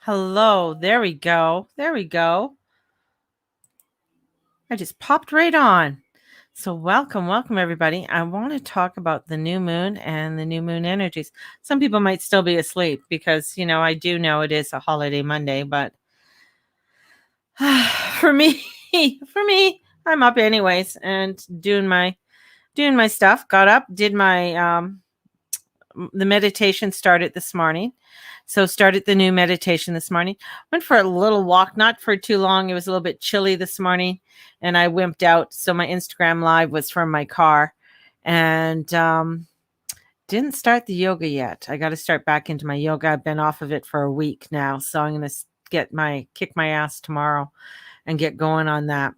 Hello. There we go. There we go. I just popped right on. So, welcome, everybody. I want to talk about the new moon and the new moon energies. Some people might still be asleep because, I do know it is a holiday Monday, but for me, I'm up anyways and doing my stuff. Got up, did my the meditation started this morning. So started the new meditation this morning. Went for a little walk, not for too long. It was a little bit chilly this morning and I wimped out. So my Instagram live was from my car and didn't start the yoga yet. I got to start back into my yoga. I've been off of it for a week now. So I'm going to kick my ass tomorrow and get going on that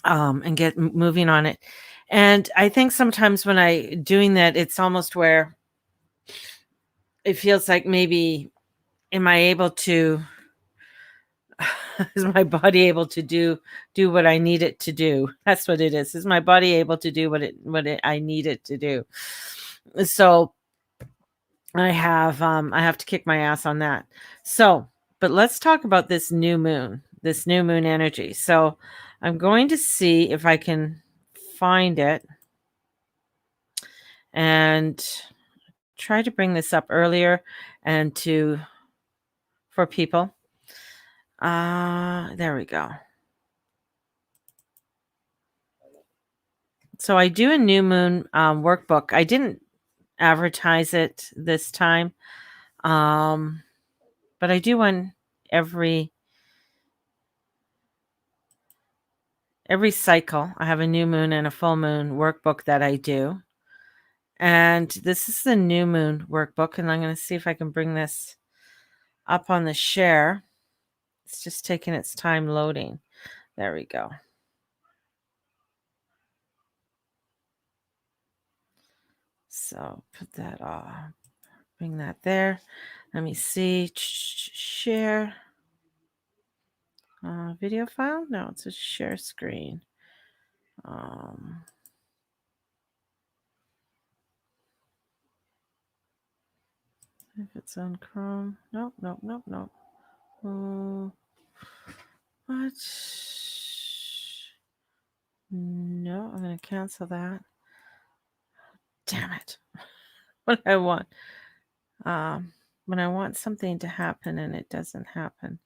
and get moving on it. And I think sometimes when I doing that, it's almost where it feels like maybe am I able to is my body able to do what I need it to do? That's what it is. Is my body able to do what I need it to do? So I have to kick my ass on that. So, but let's talk about this new moon energy. So I'm going to see if I can find it and try to bring this up earlier and for people. There we go. So I do a new moon workbook. I didn't advertise it this time, but I do one every cycle. I have a new moon and a full moon workbook that I do. And this is the new moon workbook, and I'm going to see if I can bring this up on the share. It's just taking its time loading. There we go. So put that off. Bring that there. Let me see. Share. Video file? No, it's a share screen. If it's on Chrome. Nope. What? No, I'm going to cancel that. Damn it. What I want. When I want something to happen and it doesn't happen.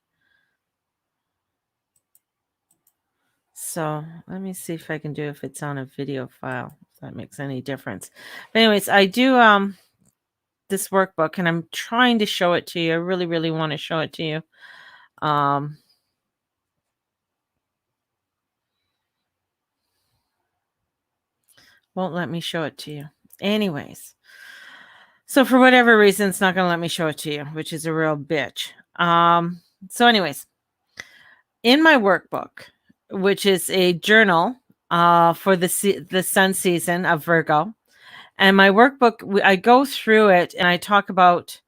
So let me see if I can do if it's on a video file, if that makes any difference. But anyways, I do this workbook and I'm trying to show it to you. I really, really want to show it to you. Won't let me show it to you. Anyways. So for whatever reason, it's not going to let me show it to you, which is a real bitch. So anyways, in my workbook, which is a journal for the sun season of Virgo, and my workbook, I go through it and I talk about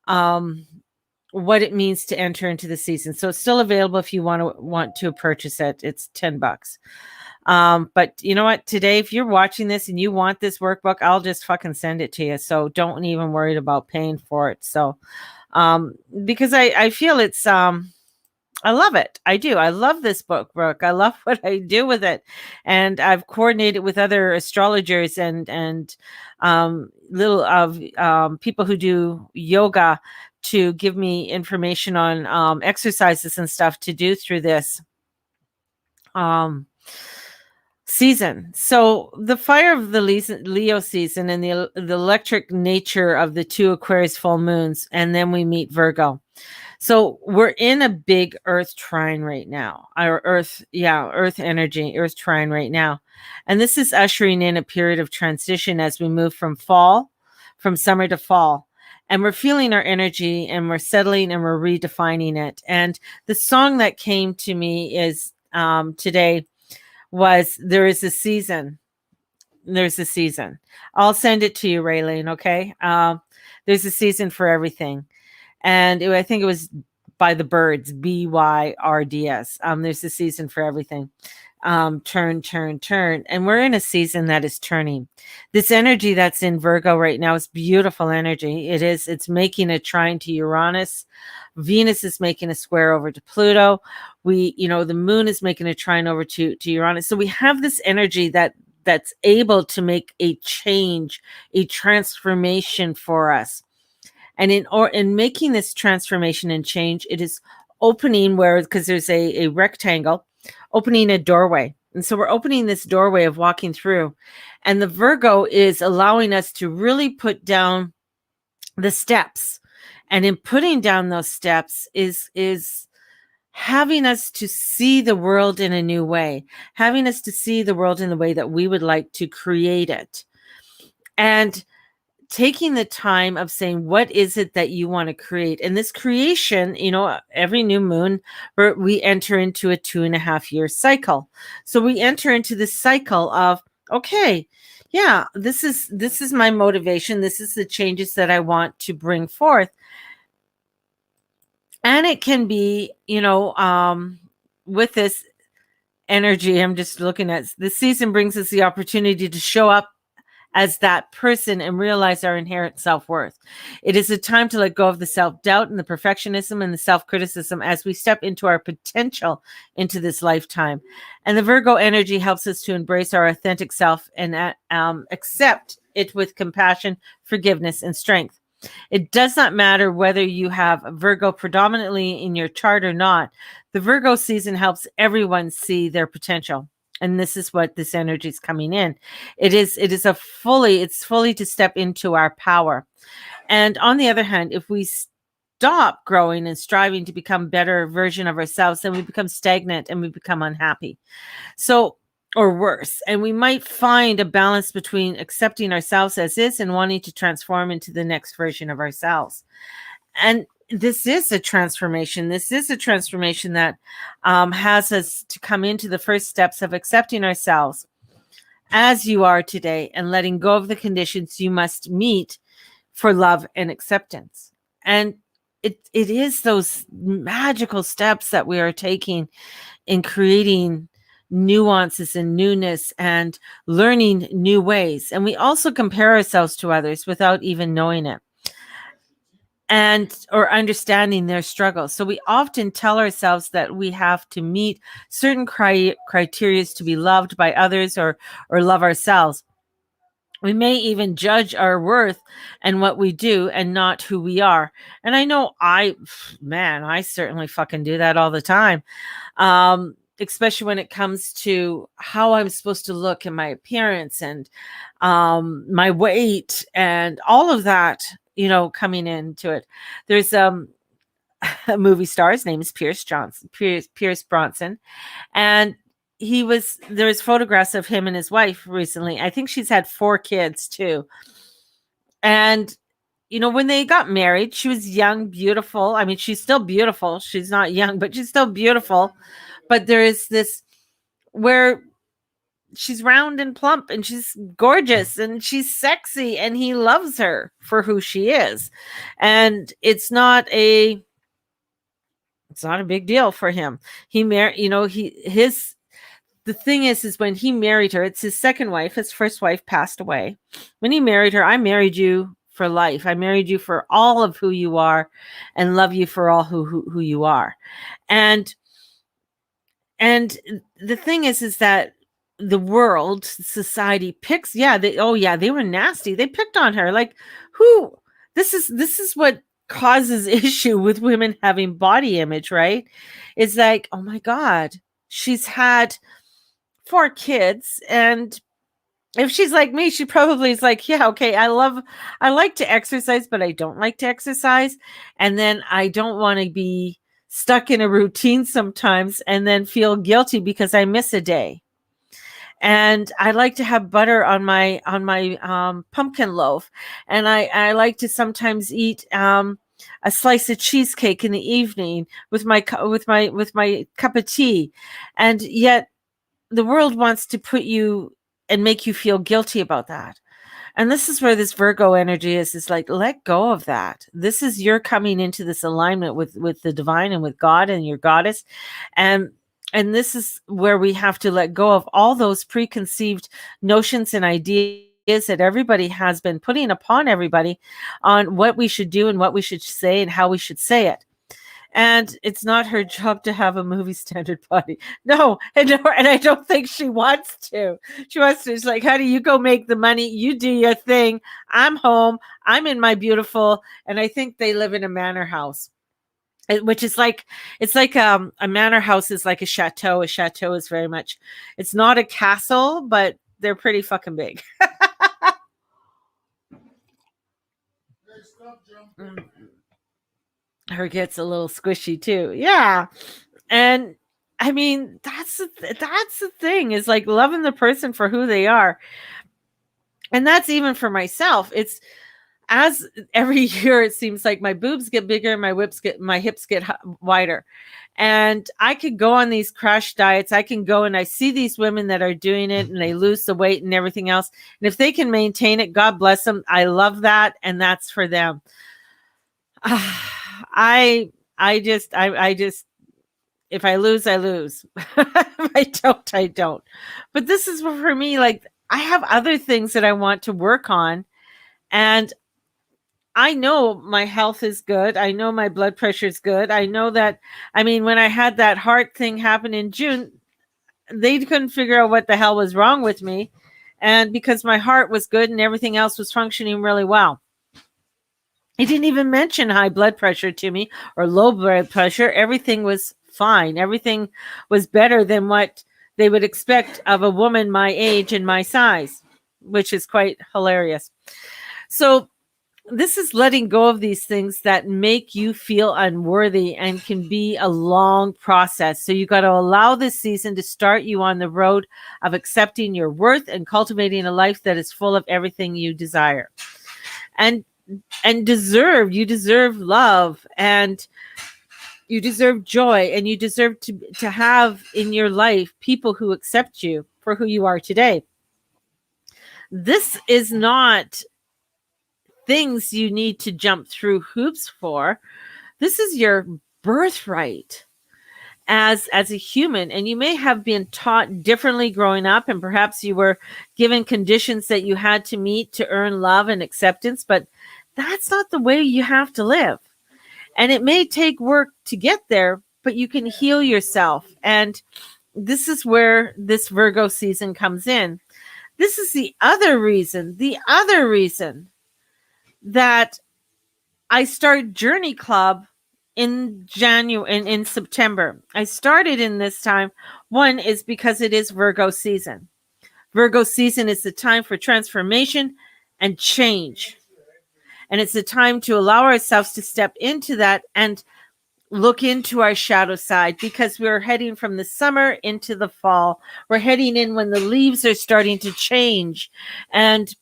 what it means to enter into the season. So it's still available if you want to purchase it. It's $10. But you know what? Today, if you're watching this and you want this workbook, I'll just fucking send it to you. So don't even worry about paying for it. So, because I feel it's, I love it. I do. I love this book, Brooke. I love what I do with it. And I've coordinated with other astrologers and little of people who do yoga to give me information on exercises and stuff to do through this season. So the fire of the Leo season and the electric nature of the two Aquarius full moons, and then we meet Virgo. So we're in a big earth trine right now. Our earth energy, earth trine right now. And this is ushering in a period of transition as we move from summer to fall. And we're feeling our energy and we're settling and we're redefining it. And the song that came to me is today was There Is a Season. There's a season. I'll send it to you, Raylene, okay? There's a season for everything. And I think it was by the birds, BYRDS. There's a season for everything. Turn, turn, turn. And we're in a season that is turning. This energy that's in Virgo right now is beautiful energy. It's making a trine to Uranus. Venus is making a square over to Pluto. The moon is making a trine over to Uranus. So we have this energy that's able to make a change, a transformation for us. And in making this transformation and change, it is opening because there's a rectangle, opening a doorway. And so we're opening this doorway of walking through. And the Virgo is allowing us to really put down the steps. And in putting down those steps is having us to see the world in a new way, having us to see the world in the way that we would like to create it. And taking the time of saying, what is it that you want to create? And this creation, every new moon, we enter into a 2.5-year cycle. So we enter into this cycle of, okay, yeah, this is my motivation. This is the changes that I want to bring forth. And it can be, with this energy, I'm just looking at this season brings us the opportunity to show up as that person and realize our inherent self-worth. It is a time to let go of the self-doubt and the perfectionism and the self-criticism as we step into our potential into this lifetime. And the Virgo energy helps us to embrace our authentic self and accept it with compassion, forgiveness, and strength. It does not matter whether you have Virgo predominantly in your chart or not. The Virgo season helps everyone see their potential. And this is what this energy is coming in. It's fully to step into our power. And on the other hand, if we stop growing and striving to become a better version of ourselves, then we become stagnant and we become unhappy. Or worse. And we might find a balance between accepting ourselves as is and wanting to transform into the next version of ourselves. And this is a transformation. This is a transformation that has us to come into the first steps of accepting ourselves as you are today and letting go of the conditions you must meet for love and acceptance. And it is those magical steps that we are taking in creating nuances and newness and learning new ways. And we also compare ourselves to others without even knowing it or understanding their struggles. So we often tell ourselves that we have to meet certain criteria to be loved by others or love ourselves. We may even judge our worth and what we do and not who we are. And I know I certainly fucking do that all the time. Especially when it comes to how I'm supposed to look and my appearance and my weight and all of that, coming into it. There's a movie star. His name is Pierce Bronson. And there's photographs of him and his wife recently. I think she's had 4 kids too. And when they got married, she was young, beautiful. I mean, she's still beautiful. She's not young, but she's still beautiful. But there is this where she's round and plump and she's gorgeous and she's sexy and he loves her for who she is. And it's not a big deal for him. He married, the thing is when he married her, it's his second wife. His first wife passed away. When he married her, I married you for life. I married you for all of who you are and love you for all who you are. And the thing is that the world, society picks, they were nasty. They picked on her. Like, who? This is what causes issue with women having body image, right? It's like, oh my God, she's had 4 kids, and if she's like me, she probably is like, yeah, okay, I like to exercise, but I don't like to exercise. And then I don't want to be stuck in a routine sometimes and then feel guilty because I miss a day. And I like to have butter on my pumpkin loaf. And I like to sometimes eat a slice of cheesecake in the evening with my cup of tea. And yet the world wants to put you and make you feel guilty about that. And this is where this Virgo energy is like, let go of that. This is you're coming into this alignment with the divine and with God and your goddess. And and this is where we have to let go of all those preconceived notions and ideas that everybody has been putting upon everybody on what we should do and what we should say and how we should say it. And it's not her job to have a movie standard body. No, and I don't think she wants to. She wants to. It's like, honey, you go make the money. You do your thing. I'm home. I'm in my beautiful. And I think they live in a manor house, which is like, it's like a manor house is like a chateau. A chateau is very much. It's not a castle, but they're pretty fucking big. Her gets a little squishy too. Yeah. And I mean, that's the thing is like loving the person for who they are. And that's even for myself. It's as every year it seems like my boobs get bigger, my hips get wider. And I could go on these crash diets. I can go and I see these women that are doing it and they lose the weight and everything else. And if they can maintain it, God bless them. I love that. And that's for them. I just if I lose, I lose. If I don't. But this is for me, like I have other things that I want to work on. And I know my health is good. I know my blood pressure is good. I know that, I mean, when I had that heart thing happen in June, they couldn't figure out what the hell was wrong with me. And because my heart was good and everything else was functioning really well. He didn't even mention high blood pressure to me or low blood pressure. Everything was fine. Everything was better than what they would expect of a woman my age and my size, which is quite hilarious. So this is letting go of these things that make you feel unworthy and can be a long process. So you got to allow this season to start you on the road of accepting your worth and cultivating a life that is full of everything you desire. And you deserve love, and you deserve joy, and you deserve to have in your life people who accept you for who you are today. This is not things you need to jump through hoops for. This is your birthright as a human, and you may have been taught differently growing up, and perhaps you were given conditions that you had to meet to earn love and acceptance, but that's not the way you have to live. And it may take work to get there, but you can heal yourself. And this is where this Virgo season comes in. This is the other reason that I start Journey Club in January and in September. I started in this time. One is because it is Virgo season. Virgo season is the time for transformation and change. And it's a time to allow ourselves to step into that and look into our shadow side, because we're heading from the summer into the fall. We're heading in when the leaves are starting to change. And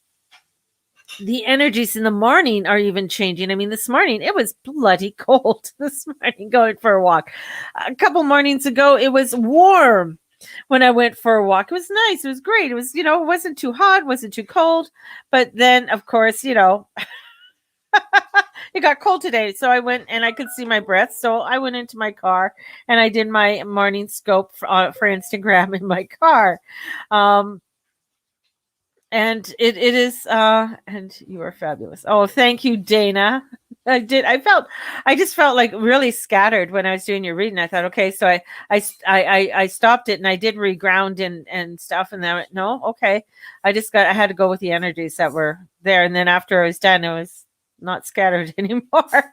the energies in the morning are even changing. I mean, this morning it was bloody cold this morning going for a walk. A couple mornings ago, it was warm when I went for a walk. It was nice. It was great. It was, it wasn't too hot, wasn't too cold. But then, of course, it got cold today. So I went and I could see my breath. So I went into my car and I did my morning scope for Instagram in my car. And it is, and you are fabulous. Oh, thank you, Dana. I just felt like really scattered when I was doing your reading. I thought, okay, so I stopped it and I did reground and stuff. And then I went, no, okay. I had to go with the energies that were there. And then after I was done, it was not scattered anymore.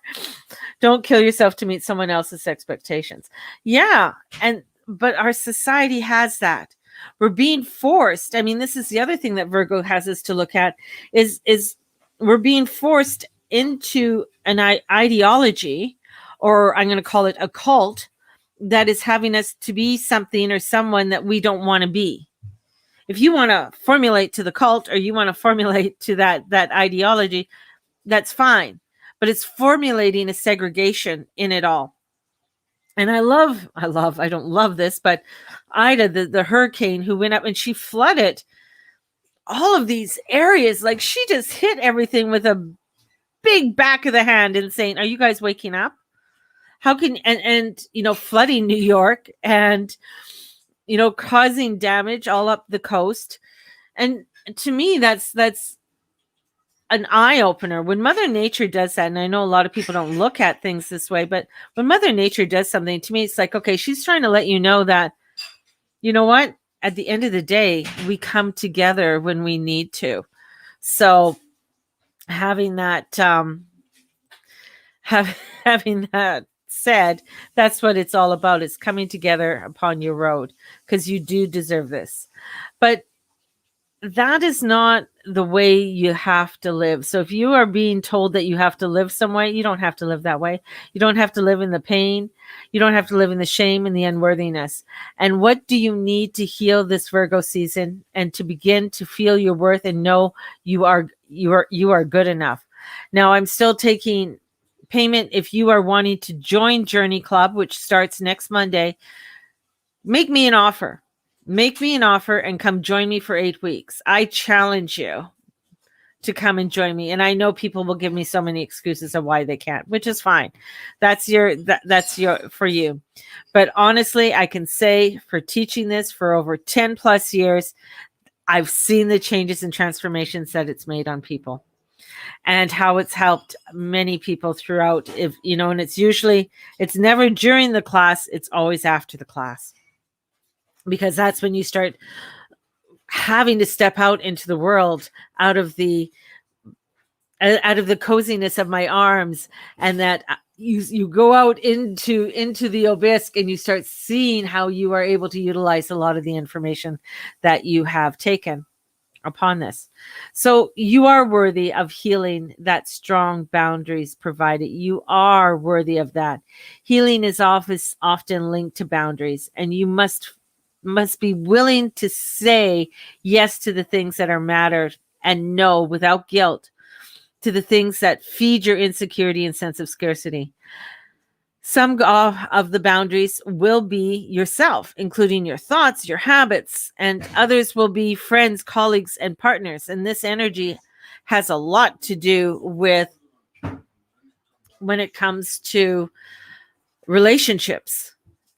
Don't kill yourself to meet someone else's expectations. Yeah. But our society has that. We're being forced. I mean, this is the other thing that Virgo has us to look at is we're being forced into an ideology, or I'm going to call it a cult, that is having us to be something or someone that we don't want to be. If you want to formulate to the cult, or you want to formulate to that ideology, that's fine. But it's formulating a segregation in it all. And I don't love this, but Ida, the hurricane who went up and she flooded all of these areas, like she just hit everything with a big back of the hand and saying, are you guys waking up? How can, and flooding New York and, causing damage all up the coast. And to me, that's an eye opener when Mother Nature does that. And I know a lot of people don't look at things this way, but when Mother Nature does something, to me, it's like, okay, she's trying to let you know that, you know what, at the end of the day, we come together when we need to. So having that, having that said, that's what it's all about, is coming together upon your road, because you do deserve this. But that is not the way you have to live. So if you are being told that you have to live some way, you don't have to live that way. You don't have to live in the pain. You don't have to live in the shame and the unworthiness. And what do you need to heal this Virgo season and to begin to feel your worth and know you are good enough? Now, I'm still taking payment if you are wanting to join Journey Club, which starts next Monday. Make me an offer. Make me an offer and come join me for 8 weeks. I challenge you to come and join me. And I know people will give me so many excuses of why they can't, which is fine. That's your for you. But honestly, I can say, for teaching this for over 10 plus years, I've seen the changes and transformations that it's made on people and how it's helped many people throughout. And it's never during the class, it's always after the class. Because that's when you start having to step out into the world, out of the coziness of my arms, and that you go out into the abyss, and you start seeing how you are able to utilize a lot of the information that you have taken upon this. So you are worthy of healing that strong boundaries provided. You are worthy of that. Healing is often linked to boundaries, and you must be willing to say yes to the things that are mattered, and no, without guilt, to the things that feed your insecurity and sense of scarcity. Some of the boundaries will be yourself, including your thoughts, your habits, and others will be friends, colleagues, and partners. And this energy has a lot to do with when it comes to relationships.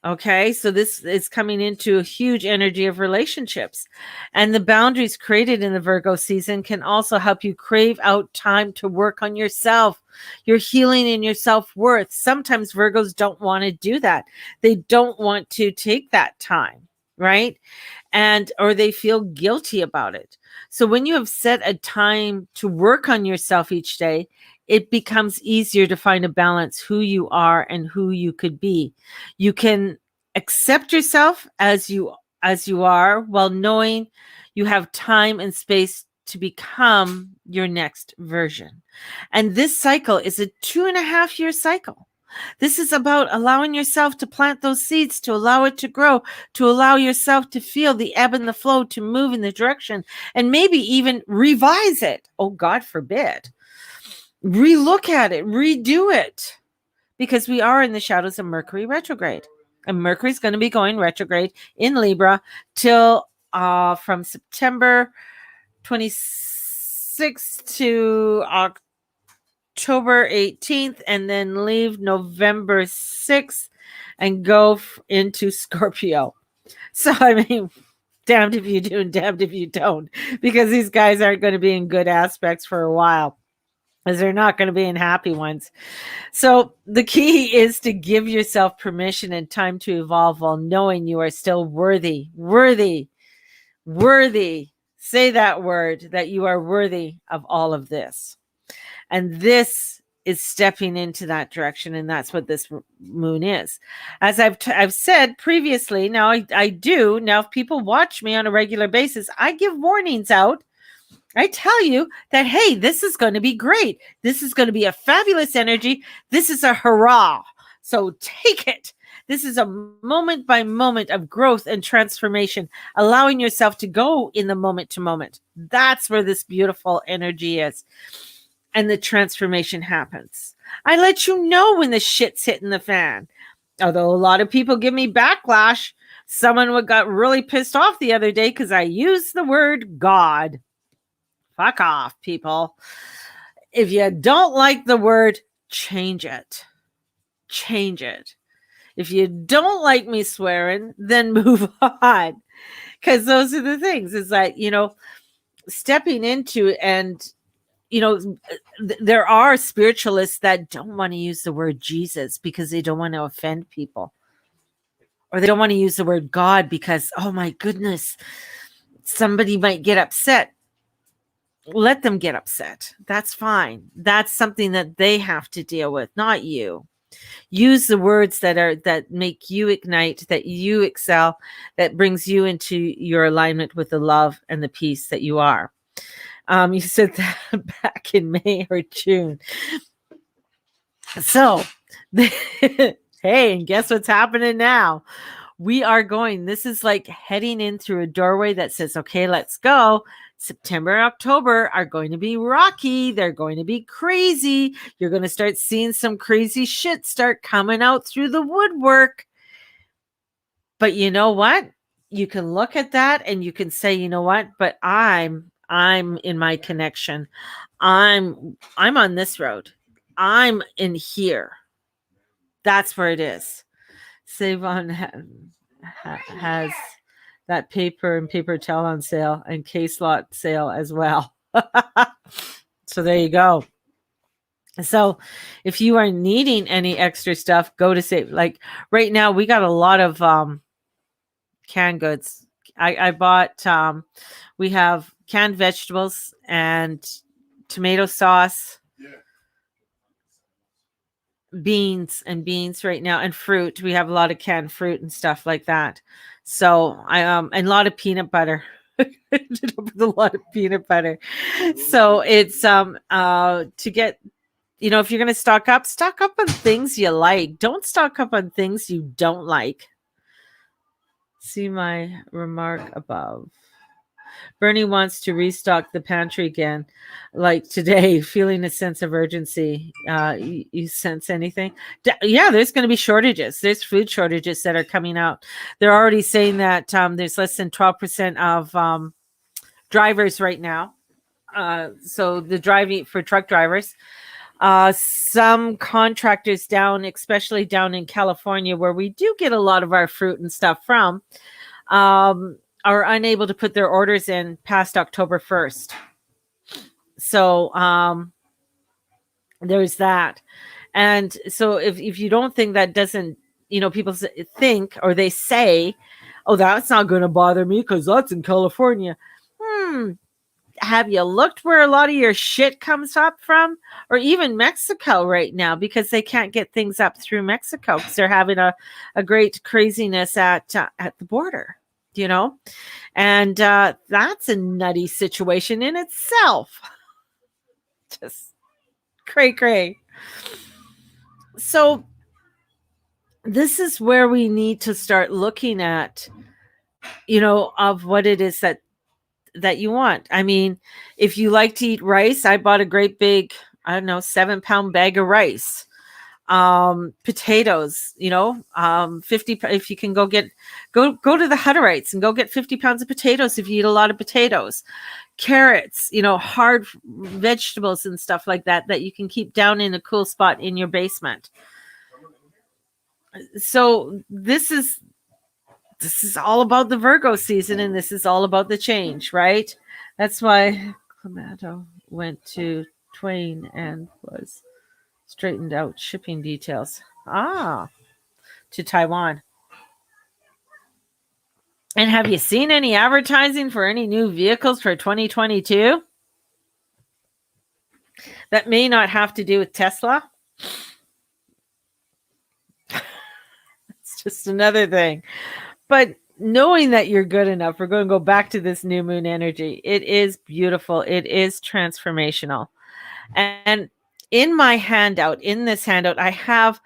Okay, so this is coming into a huge energy of relationships. And the boundaries created in the Virgo season can also help you crave out time to work on yourself, your healing and your self-worth. Sometimes Virgos don't want to do that. They don't want to take that time, right? Or they feel guilty about it. So when you have set a time to work on yourself each day, it becomes easier to find a balance, who you are and who you could be. You can accept yourself as you are, while knowing you have time and space to become your next version. And this cycle is a 2.5-year cycle. This is about allowing yourself to plant those seeds, to allow it to grow, to allow yourself to feel the ebb and the flow, to move in the direction, and maybe even revise it. Oh, God forbid. Relook at it, redo it, because we are in the shadows of Mercury retrograde. And Mercury's going to be going retrograde in Libra till from September 26th to October 18th, and then leave November 6th and go into Scorpio. So, I mean, damned if you do and damned if you don't, because these guys aren't going to be in good aspects for a while, as they're not going to be in happy ones. So the key is to give yourself permission and time to evolve while knowing you are still worthy. Say that word, that you are worthy of all of this. And this is stepping into that direction. And that's what this moon is. As I've said previously, now I do. Now, if people watch me on a regular basis, I give warnings out. I tell you that, hey, this is going to be great. This is going to be a fabulous energy. This is a hurrah. So take it. This is a moment by moment of growth and transformation, allowing yourself to go in the moment to moment. That's where this beautiful energy is. And the transformation happens. I let you know when the shit's hitting the fan. Although a lot of people give me backlash. Someone got really pissed off the other day because I used the word God. fuck off, people. If you don't like the word, change it. Change it. If you don't like me swearing, then move on. Because those are the things. Is that, stepping into, and there are spiritualists that don't want to use the word Jesus because they don't want to offend people, or they don't want to use the word God because, oh my goodness, somebody might get upset. Let them get upset. That's fine. That's something that they have to deal with, not you. Use the words that make you ignite, that you excel, that brings you into your alignment with the love and the peace that you are. You said that back in May or June. So, hey, and guess what's happening now? We are going, this is like heading in through a doorway that says, okay, let's go. September and October are going to be rocky. They're going to be crazy. You're going to start seeing some crazy shit start coming out through the woodwork. But you know what? You can look at that and you can say, you know what? But I'm in my connection. I'm on this road. I'm in here. That's where it is. Savon has that paper and paper towel on sale and case lot sale as well. So there you go. So if you are needing any extra stuff, go to Save. Like right now, we got a lot of canned goods. I bought, we have canned vegetables and tomato sauce, beans right now, and fruit. We have a lot of canned fruit and stuff like that. So and a lot of peanut butter. Ended up with a lot of peanut butter. So it's to get, if you're going to stock up on things you like. Don't stock up on things you don't like. See my remark above. Bernie wants to restock the pantry again, like today, feeling a sense of urgency. You sense anything? Yeah, there's going to be shortages. There's food shortages that are coming out. They're already saying that there's less than 12% of drivers right now. So the driving for truck drivers. Some contractors down, especially down in California, where we do get a lot of our fruit and stuff from, are unable to put their orders in past October 1st. So there's that. And so if you don't think that doesn't, people think, or they say, oh, that's not going to bother me because that's in California. Have you looked where a lot of your shit comes up from? Or even Mexico right now, because they can't get things up through Mexico because they're having a great craziness at the border. And that's a nutty situation in itself. Just cray. So this is where we need to start looking at, of what it is that you want. I mean, if you like to eat rice, I bought a great big, 7-pound bag of rice. Potatoes, 50, if you can go to the Hutterites and go get 50 pounds of potatoes if you eat a lot of potatoes. Carrots, hard vegetables and stuff like that you can keep down in a cool spot in your basement. So this is all about the Virgo season, and this is all about the change, right? That's why Clamato went to Twain and was straightened out shipping details. To Taiwan. And have you seen any advertising for any new vehicles for 2022? That may not have to do with Tesla. It's just another thing. But knowing that you're good enough, we're going to go back to this new moon energy. It is beautiful. It is transformational. And in this handout, I have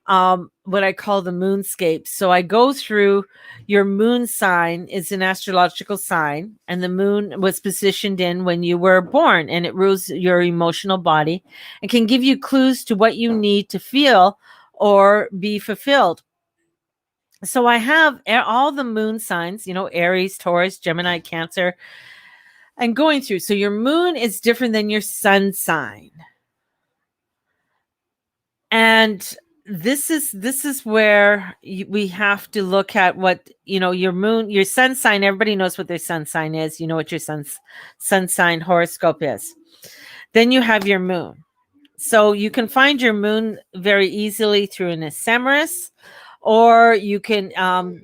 what I call the moonscape. So I go through your moon sign is an astrological sign, and the moon was positioned in when you were born, and it rules your emotional body and can give you clues to what you need to feel or be fulfilled. So I have all the moon signs, Aries, Taurus, Gemini, Cancer, and going through. So your moon is different than your sun sign. And this is where we have to look at what, your moon, your sun sign. Everybody knows what their sun sign is. You know what your sun sign horoscope is. Then you have your moon. So you can find your moon very easily through an ephemeris, or you can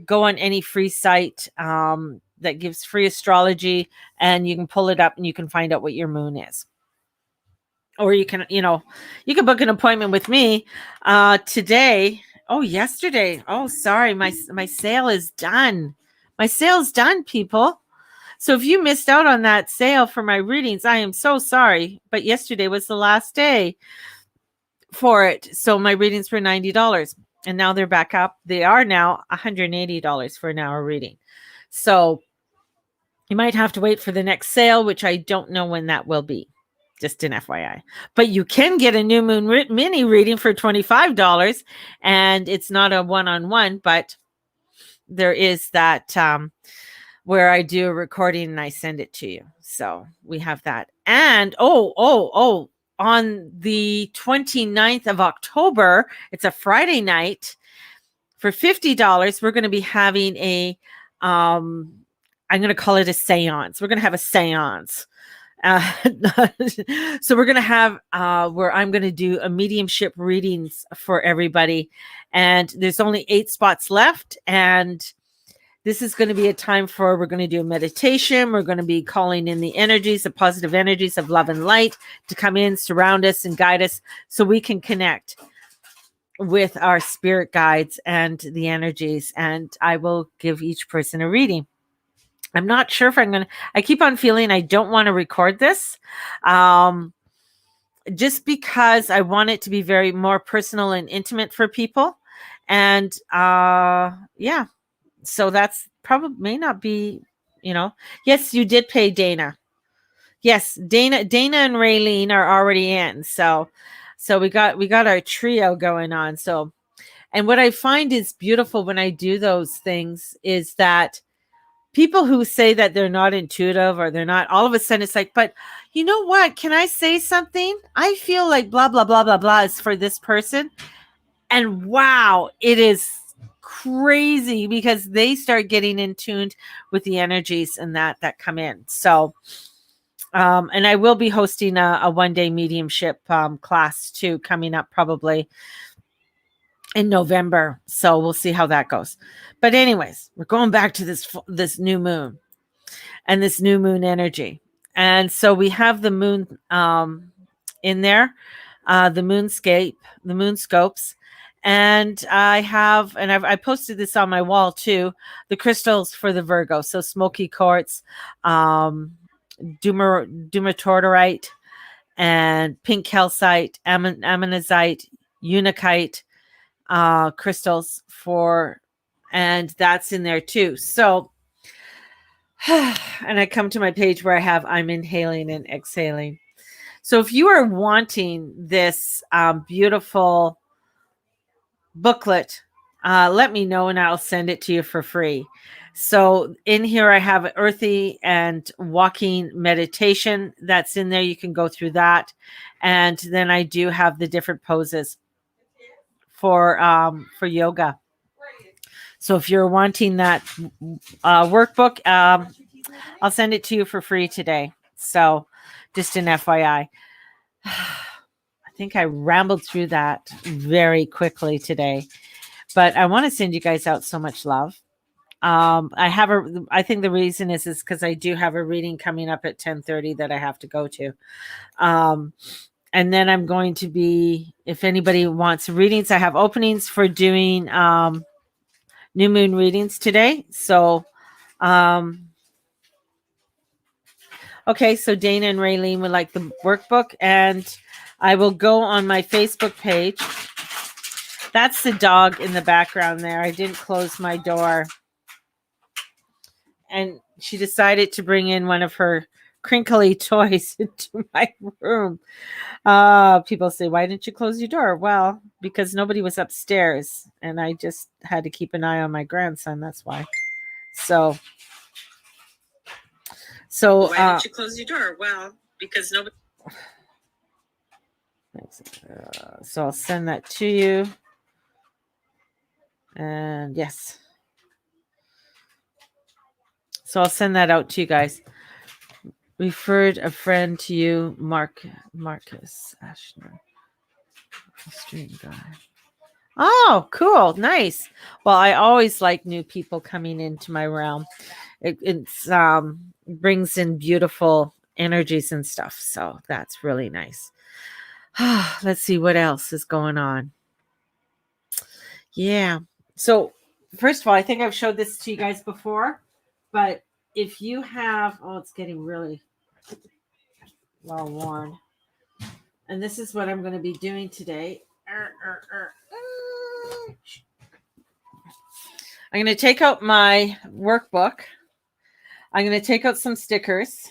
go on any free site that gives free astrology, and you can pull it up and you can find out what your moon is. Or you can, you can book an appointment with me today. Oh, yesterday. Oh, sorry. My sale is done. My sale's done, people. So if you missed out on that sale for my readings, I am so sorry. But yesterday was the last day for it. So my readings were $90. And now they're back up. They are now $180 for an hour reading. So you might have to wait for the next sale, which I don't know when that will be. Just an FYI. But you can get a new moon mini reading for $25. And it's not a one-on-one, but there is that where I do a recording and I send it to you. So we have that. And on the 29th of October, it's a Friday night, for $50, we're going to be having I'm going to call it a seance. We're going to have a seance. So we're going to have where I'm going to do a mediumship readings for everybody. And there's only 8 spots left. And this is going to be a time we're going to do a meditation. We're going to be calling in the energies, the positive energies of love and light to come in, surround us, and guide us so we can connect with our spirit guides and the energies. And I will give each person a reading. I'm not sure if I keep on feeling I don't want to record this. Just because I want it to be very more personal and intimate for people. And yeah. So that's probably may not be, yes, you did pay Dana. Yes, Dana and Raylene are already in. So we got our trio going on. So, and what I find is beautiful when I do those things is that people who say that they're not intuitive or they're not, all of a sudden it's like, but you know what? Can I say something? I feel like blah, blah, blah, blah, blah is for this person. And wow, it is crazy because they start getting in tuned with the energies and that come in. So, and I will be hosting a one-day mediumship class too, coming up probably in November. So we'll see how that goes. But anyways, we're going back to this new moon and this new moon energy. And so we have the moon in there, the moonscape, the moonscopes. And I posted this on my wall too, the crystals for the Virgo. So smoky quartz, dumatorterite, and pink calcite, ammonite, unakite, crystals and that's in there too. So, and I come to my page where I'm inhaling and exhaling. So if you are wanting this beautiful booklet, let me know and I'll send it to you for free. So in here I have earthy and walking meditation that's in there. You can go through that. And then I do have the different poses for yoga. So if you're wanting that workbook, I'll send it to you for free today. So just an FYI. I think I rambled through that very quickly today, but I want to send you guys out so much love. I think the reason is because I do have a reading coming up at 10:30 that I have to go to. And then I'm going to be, if anybody wants readings, I have openings for doing new moon readings today. So, okay, so Dana and Raylene would like the workbook, and I will go on my Facebook page. That's the dog in the background there. I didn't close my door. And she decided to bring in one of her crinkly toys into my room. People say, why didn't you close your door? Well, because nobody was upstairs and I just had to keep an eye on my grandson. That's why. So So why didn't you close your door? Well, because nobody. So I'll send that to you. And yes. So I'll send that out to you guys. Referred a friend to you, Marcus Ashner. Stream guy. Oh, cool. Nice. Well, I always like new people coming into my realm. It's brings in beautiful energies and stuff. So that's really nice. Let's see what else is going on. Yeah. So first of all, I think I've showed this to you guys before, but if you have, it's getting really well worn. And this is what I'm going to be doing today. I'm going to take out my workbook. I'm going to take out some stickers.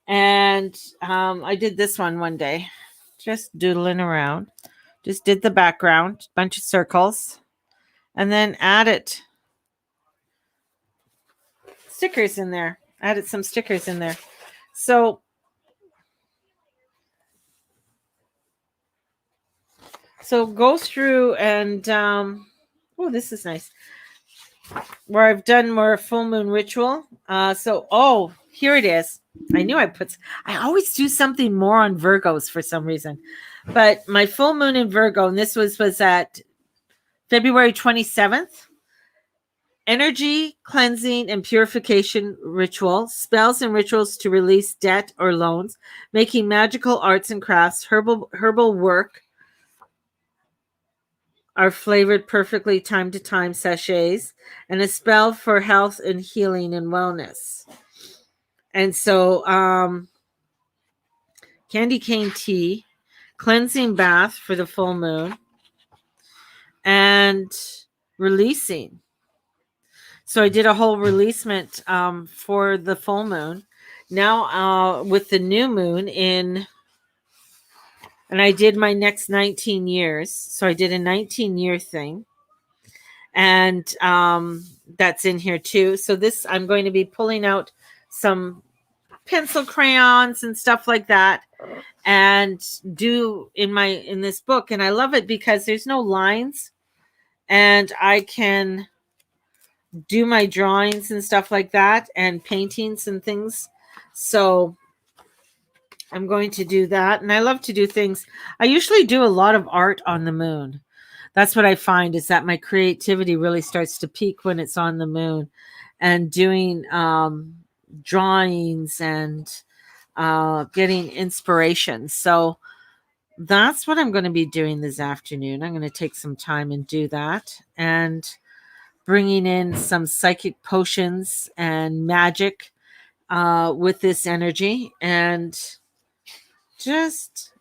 And I did this one day, just doodling around. Just did the background, bunch of circles, and then added stickers in there. Added some stickers in there. So go through and this is nice. Where I've done more full moon ritual. Here it is. I knew I always do something more on Virgos for some reason. But my full moon in Virgo, and this was at February 27th. Energy cleansing and purification ritual, spells and rituals to release debt or loans, making magical arts and crafts, herbal work are flavored perfectly time to time sachets, and a spell for health and healing and wellness. And so candy cane tea, cleansing bath for the full moon, and releasing. So I did a whole releasement for the full moon. Now with the new moon in, and I did my next 19 years. So I did a 19-year thing. And that's in here too. So this, I'm going to be pulling out some pencil crayons and stuff like that and do in this book. And I love it because there's no lines and I can do my drawings and stuff like that and paintings and things. So I'm going to do that. And I love to do things. I usually do a lot of art on the moon. That's what I find is that my creativity really starts to peak when it's on the moon, and doing drawings and getting inspiration. So that's what I'm going to be doing this afternoon. I'm going to take some time and do that, and bringing in some psychic potions and magic with this energy, and just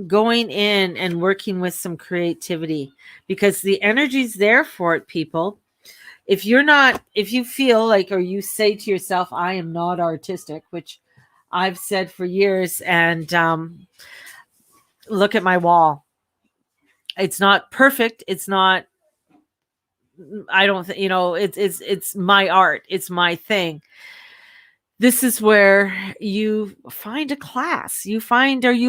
going in and working with some creativity, because the energy's there for it, people. If you feel like, or you say to yourself, I am not artistic, which I've said for years, and look at my wall. It's not perfect. It's not, I don't think, it's my art. It's my thing. This is where you find a class, you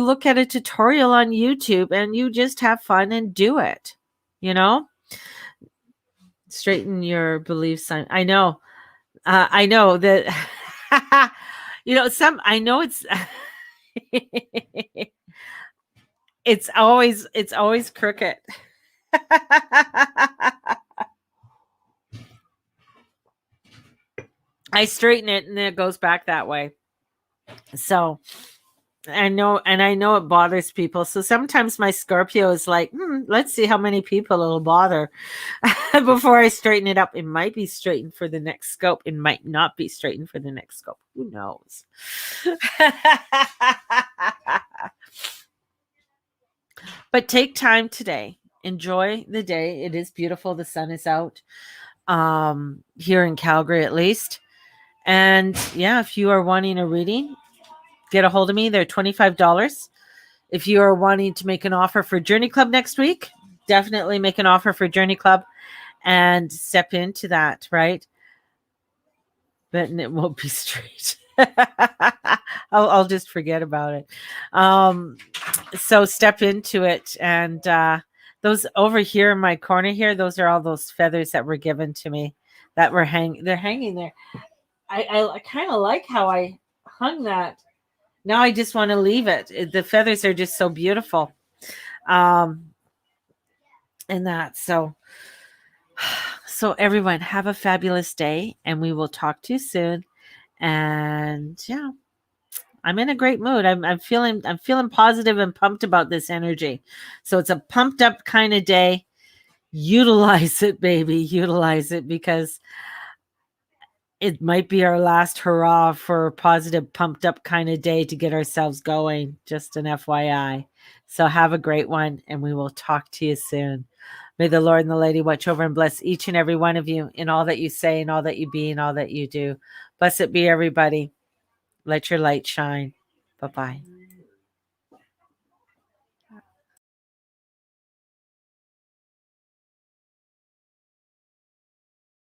look at a tutorial on YouTube and you just have fun and do it, straighten your belief sign. I know that, I know it's, it's always crooked. I straighten it and then it goes back that way. So I know it bothers people. So sometimes my Scorpio is like, let's see how many people it'll bother before I straighten it up. It might be straightened for the next scope. It might not be straightened for the next scope. Who knows? But take time today. Enjoy the day. It is beautiful. The sun is out here in Calgary, at least. And yeah, if you are wanting a reading, get a hold of me. They're $25. If you are wanting to make an offer for Journey Club next week, definitely make an offer for Journey Club and step into that, right? Then it won't be straight. I'll just forget about it. So step into it. And those over here in my corner here, those are all those feathers that were given to me that were they're hanging there. I kind of like how I hung that. Now I just want to leave it. The feathers are just so beautiful. And that. So everyone, have a fabulous day, and we will talk to you soon. And yeah, I'm in a great mood. I'm feeling positive and pumped about this energy. So it's a pumped up kind of day. Utilize it, baby. Utilize it, because it might be our last hurrah for a positive, pumped up kind of day to get ourselves going. Just an FYI. So have a great one, and we will talk to you soon. May the Lord and the Lady watch over and bless each and every one of you in all that you say, and all that you be, and all that you do. Blessed be everybody. Let your light shine. Bye-bye.